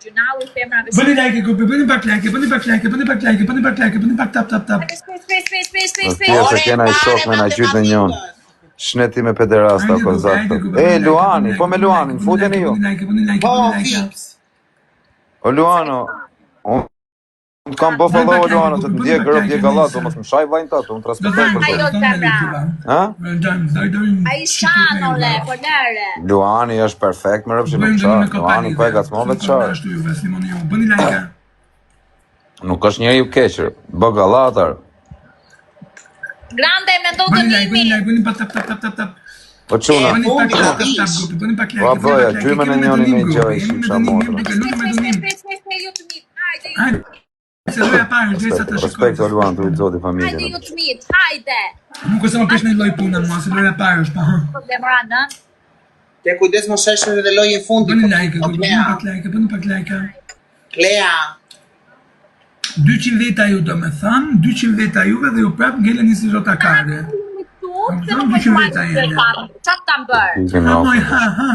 Gjinalli femrave. Bëni like grupi, bëni pak like, bëni pak like, bëni pak like, bëni pak like, bëni pak tap. Space. Se kena I shok me na gjyt në njën. Shneti me pederasta kozak. Luani, po me Luanin, futeni ju. O Luano, unë të kam bo follow o Luano, të të ndje gërëp, ndje galat, do mos më shaj vajnë tatë, unë transportoj për të. Ai shano le, po lere. Luani është perfekt, më rëpshi me qa. Luani po e gacmove të qarë. Nuk është njeri u keqër, bë galatar. Grande me ndo të nimi. Bëni pak tap. Po quna. Po bëja, gjyme në njoni me I gjoj, ishim qa motra. Se loja parë, drejtë sa të shikoj. Respekt o Luan, të ujtë zoti familje. Hajde ju të mitë, hajde. Nuk është më pesh në loj puna mua, se loja parë është pa. Demora në. Te kujdes më sheshën edhe lojën fundi. Bëni like, bëni pak like. Klea. 200 veta ju do me thënë, 200 veta juve dhe ju prapë ngeleni si rotakare. Qatë të mbërë? Ha.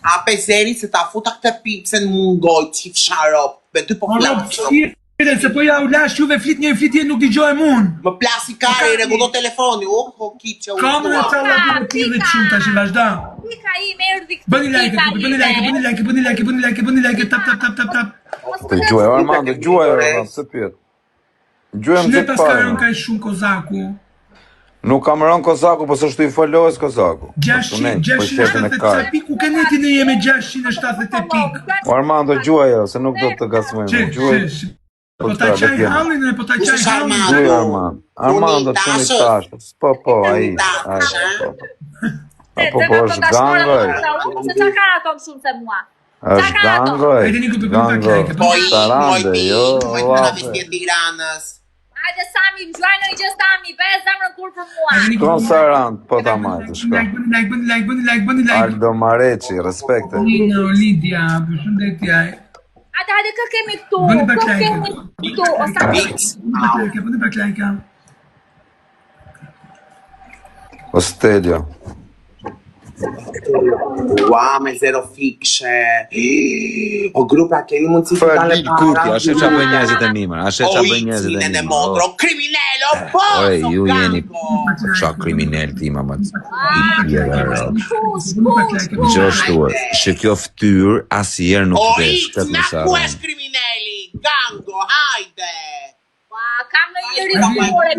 A pezeri se ta futa këtë pipsen mungoj qif sharop. Me ty po flasë. Se po ja u lash juve flit njëri flitje nuk t'i gjojë mund. Më plasi kari, regullo telefoni. Ho kip që u Kamën e qalla të pjeve të shumë tash I vazhda. Pika I me erdi këtë Bëni like, tap. Të gjuaj, Armando, gjuaj, se pjetë. Gjuaj më Shne të pas ka parë. rënë ka I shumë kozaku. Nuk kam rënë kozaku, po së shtu I follows kozaku. 670 pik, ku këneti në jeme 670 pik. Armando, gjuaj, se nuk do të gasmojmë. Gjuaj. Po ta qaj hallin, po ta qaj hallin. Gjuaj, Armando, të një tashë. Po, aji. Po, është gangoj. Se qa ka ato më shumë se mua. është gangoj. Sarande, jo, lafe. Hajde Sami, më gjuaj në I gjë Sami, bëhe zemrën kur për mua. Shkon Sarand, po ta majtë, shko. Bëni like. Aldo Mareci, respekte. Lidia, përshëndetje. Hajde, kë kemi këtu, Bëni pak kë like. kemi këtu, o Sami. Bëni pak like. Ostelio. Ua, me zero fikshe. O grupa kemi mund si Fërli kurti, ashe qa bëj njerëzit e mimër, ashe qa bëj njerëzit e O mimër. motro, kriminelo, po! Oj, ju jeni qa kriminel tima më të Gjështuar, që kjo ftyrë asnjëherë nuk O vesh, X, këtë na më ku sarë. është krimineli? Gango, hajde! Kam në një rikore,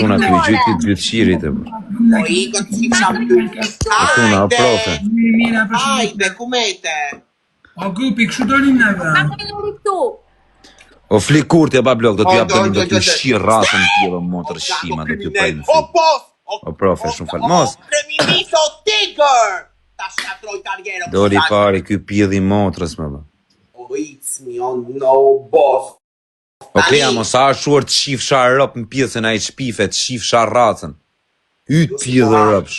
Quna të gjytë këtë gjytëshirit e bërë. O Iko të si qamë të Quna, o profe. Hajde, kumete! O grupi, kështu dorim neve. Kam në një rikëtu. O fli kurti e ba blok, do t'jap të do t'ju shqirë rasën t'jeve motër shqima, do t'ju prejnë. O profe, shumë falë. Mos, Kriminist o tigër! Ta shkatroj karjerë. dori pari ky pjedhi motrës më bë. O X, mi on no boss. O Klea, mos a shuar të shif sharop në pjesën a I shpife, të shif sharracën. Ytë pjedhë rëpsh.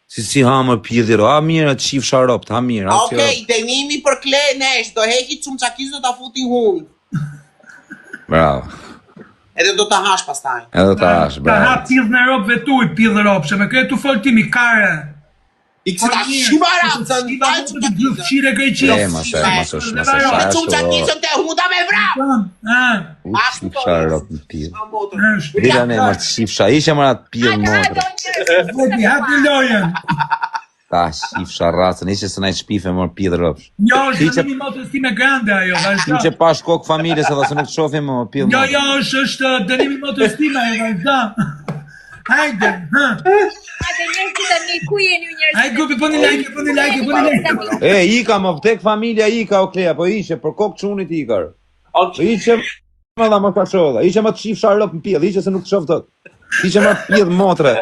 Si hamër pjedhë a mirë të shif sharop, të ha mirë. Okej, dënimi për Kle nesh, do heki qumë qakiz do ta futi hund. Bravo. Edhe do ta hash pastaj. Edhe ta hash, Ta ha bravo. pjedhë në ropë vetu I pjedhë ropë, që me kretu foltimi kare. I kësi ta shibaracën, taj qumë qakizën. Qire greqis. Mos është, Qumë qakizën të hunda me vrap! Shif sharop në pjedhë. Dira ne më të shif sharop, ishe më atë pjedhë motrë. Vodi, hapë në lojen. Ta shif sharracën, ishe se na I shpife mor pjedhë rëpsh. Jo, është dënimi motërstime grande ajo, Ti vazhda. që pa shkok familjes edhe se nuk të shofim më pjedhë motrë. Jo, është dënimi motërstime ajo, vazhda. Hajde, ha. Hajde njerëzit e mi, ku jeni ju njerëzit? Hajde grupi, bëni like. E, Ika më vdek familja Ika o Klea, po ishe për kokë çunit Ikar. Po ishe më dha më pashodha, ishe më të shif sharop në pjedhë, ishe se nuk të shof dot. Ishe më të pjedhë motre.